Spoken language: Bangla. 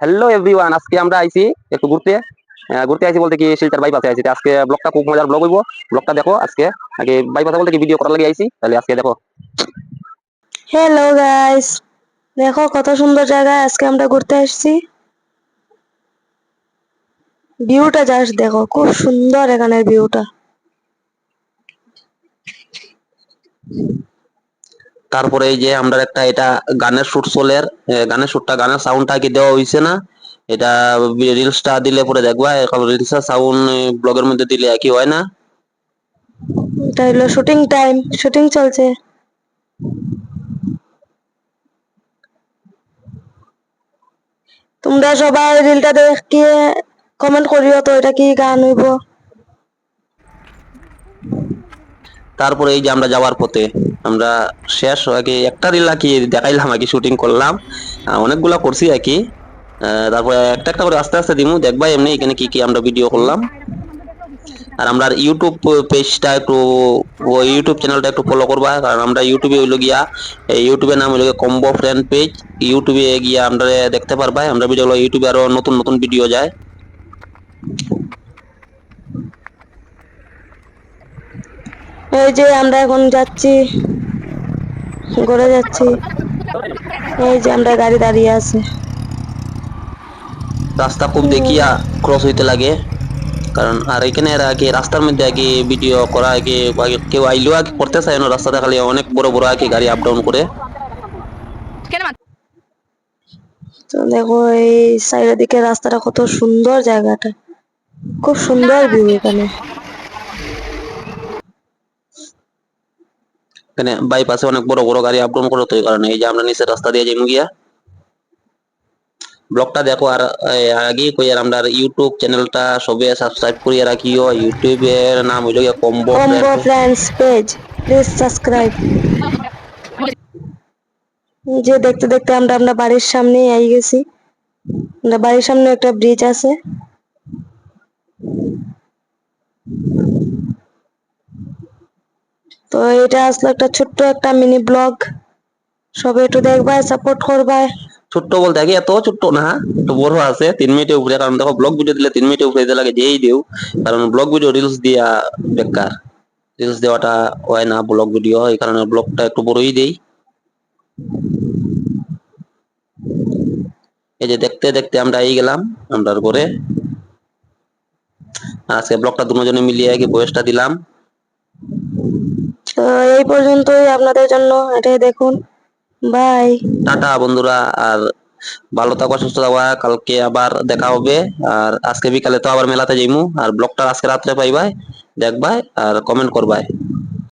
হ্যালো এভরিওয়ান, আজকে আমরা আইছি একটু ঘুরতে। ঘুরতে আইছি বলতে কি শিলচর বাইপাসে আইছি। আজকে ব্লগটা খুব মজার ব্লগ হইব। ব্লগটা দেখো আজকে। আগে বাইপাসে বলতে কি ভিডিও করার লাগি আইছি, তাহলে আজকে দেখো। হ্যালো গাইস, দেখো কত সুন্দর জায়গায় আজকে আমরা ঘুরতে আসছি। ভিউটা জাস্ট দেখো, খুব সুন্দর এখানের ভিউটা। তারপরে এই যে আমরা একটা এটা গানের শুট চলের, গানের শুটটা গানের সাউন্ডটা কি দেওয়া হইছে না, এটা রিলসটা দিলে পরে দেখবা। এখন রিলসের সাউন্ড ব্লগের মধ্যে দিলে একই হয় না। এটা হলো শুটিং টাইম, শুটিং চলছে। তোমরা সবাই রিলটা দেখিয়ে কমেন্ট করিও তো এটা কি গান হইব। তারপরে এই যে আমরা যাওয়ার পথে আমরা শেষ আগে একটা রিল আর কি দেখাইলাম, আর কি শুটিং করলাম। অনেকগুলা করছি আর কি। তারপরে একটা একটা করে আস্তে আস্তে দিমু, দেখবা এমনি এখানে কি কি আমরা ভিডিও করলাম। আর আমরা ইউটিউব পেজটা একটু, ওই ইউটিউব চ্যানেলটা একটু ফলো করবা, কারণ আমরা ইউটিউবে হইলো গিয়া, এই ইউটিউবের নাম হইলো কম্বো ফ্রেন্ড পেজ। ইউটিউবে গিয়া আমরা দেখতে পারবা আমরা ভিডিওগুলো, ইউটিউবে আরো নতুন নতুন ভিডিও যায়। এই যে আমরা এখন যাচ্ছি, ঘুরে যাচ্ছি। এই যে আমরা গাড়ি দাঁড়িয়ে আছে। রাস্তা খুব দেখিয়া ক্রস হইতে লাগে, কারণ আর এখানে এরা আগে রাস্তার মধ্যে আগে ভিডিও করা আগে আগে কেউ আইলেও আগে করতে চায় না, রাস্তাটা খালি অনেক বড় বড় আগে গাড়ি আপ ডাউন করে। তো দেখো এই সাইডের দিকে রাস্তাটা কত সুন্দর, জায়গাটা খুব সুন্দর ভিউ এখানে। এখানে বাইপাসে অনেক বড় বড় গাড়ি আপ ডাউন করে, তো এই কারণে এই যে আমরা নিচের রাস্তা দিয়ে যাইমু গিয়া। ব্লগটা দেখো। আর আগে কই আর আমরা ইউটিউব চ্যানেলটা সবে সাবস্ক্রাইব করিয়ে রাখিও। ইউটিউবের নাম হইলো গিয়া combo combo friend. Friends page, please subscribe. যে দেখতে দেখতে আমরা আমরা বাড়ির সামনেই আই গেছি। আমরা বাড়ির সামনে একটা ব্রিজ আছে। তো এটা আসলে একটা ছোট্ট একটা মিনি ব্লগ, সবাই একটু দেখবা, সাপোর্ট করবা। ছোট্ট বলতে আগে এত ছোট্ট না, একটু বড় আছে 3 মিনিটের উপরে। কারণ দেখো ব্লগ ভিডিও দিলে 3 মিনিটের উপরে দিতে লাগে, যেই দেও। কারণ ব্লগ ভিডিও রিলস দিয়া বেকার, রিলস দেওয়াটা হয় না ব্লগ ভিডিও, এই কারণে ব্লগটা একটু বড়ই দেই। এই যে দেখতে দেখতে আমরা এই গেলাম আমরার ঘরে। আজকে ব্লগটা দুজনে মিলিয়ে আগে বয়সটা দিলাম। তো এই পর্যন্তই আপনাদের জন্য, এটাই দেখুন। বাই। টাটা বন্ধুরা, আর ভালো থাকবা, সুস্থ থাকবা, কালকে আবার দেখা হবে। আর আজকে বিকালে তো আবার মেলাতে যাইমু, আর ব্লগটা আজকে রাত্রে পাইবাই, দেখবাই আর কমেন্ট করবাই।